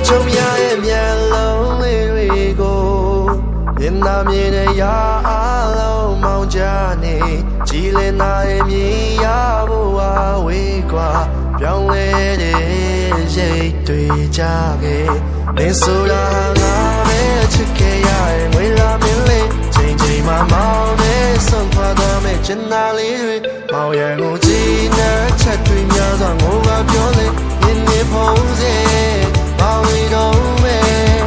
chung ya em ya lâu lê go em na mi ne ya lâu mong cha ne chỉ lên na em ya bo a we quaပြောင်းလဲတဲ့ရိတ်တွေကြခဲ့နေဆိုတာငါပဲချစ်ခဲ့ရရဲ့ငွေလာမင်းလေးချိန်ချိန်မှမောင်းနေဆုံးခွာတော့မဲ့ချင်နာလေးတွေမောင်ရံကိုကြည်နဲ့ချက်တွေများစွာငိုကပြောလေရင်းနေဖုံးစေမောင်ရီတော့မဲ့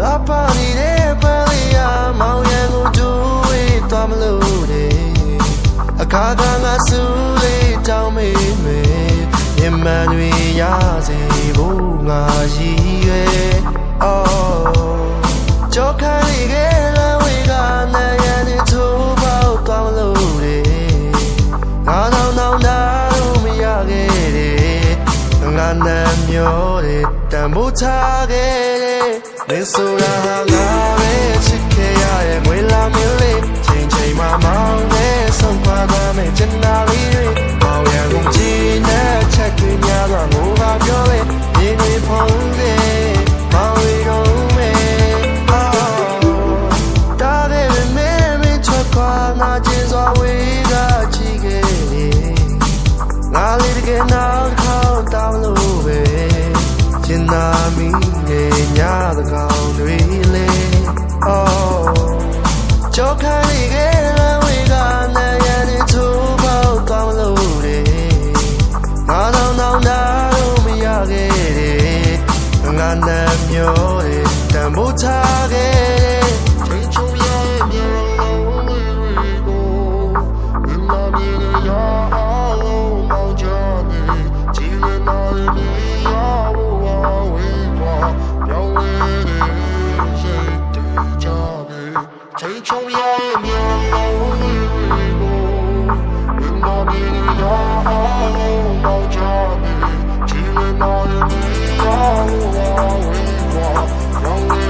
လာပါနေတဲ့ပလေးရမောင်ရံကိုကြွေးသွားမလို့တဲ့အခါကငါစူးလေးတောင်းမေးမယ်မြင်မှန်တွေရစေဖို့ငါရည်ရွယ်ကြောက်ခိုင်းလေခဲ့လမ်းဝေးကနိုင်ရန်ထိုးပေါက်သွားမလို့တဲ့ငါတော့တော့နာလို့မရခဲ့တဲ့ငါနာမျောတဲ့တန်ဖိုးထားခဲ့တဲ့နေဆိုတာငါပဲချစ်ခဲ့ရရဲ့ငွေလာမင်းလေးချိန်ချိန်မှမောင်းနေဆုံးခွာသွားမဲ့ချင်နာလေးတွေမောင်ရံကုန်ကြည့်နဲ့ချက်တွေများစွာငိုကပြောလေရင်းနေဖုံးစေမောင်ရီတော့မဲ့တားခဲ့မဲမင်းချက်ခွာငါကျင်းစွာဝေးကချီခဲ့ငါလေးတကယ်နောက်ခေါင်းတောင်းလို့ပဲချင်နာမိနေညသကောင်တွေလေကြောက်ခိုင်းလေခဲ့လမ်းဝေးကနိုင်ရန်ထိုးပေါက်သွားမလို့တဲ့ငါတော့တော့နာလို့မရခဲ့တဲ့ငါနာမျောတဲ့တန်ဖိုးထားခဲ့တဲ့ချိန်ချုံရဲ့မြေလုံးလေးကိုဒီမမီရအောင်မောင်ချနေကြည်လနာမြေရဖို့ဝေးကွာပြောင်းလဲတဲ့ရိတ်တွေကြပြီချိန်ချုံရဲ့မြေလုံးလေးကိုဒီမမီရအောင်မောင်ချနေကြည်လနာမြေရဖို့ဝေးကွာပြောင်းလဲ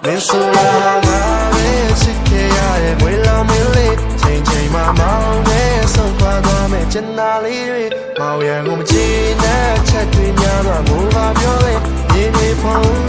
နေဆိုတာငါပဲချစ်ခဲ့ရရဲ့ငွေလာမင်းလေးချိန်ချိန်မှမောင်းနေဆုံးခွာသွားမဲ့ချင်နာလေးတွေမောင်ရံကိုမကြည့်နဲ့ချက်တွေများစွာငိုကပြောလေရင်းနေဖုံး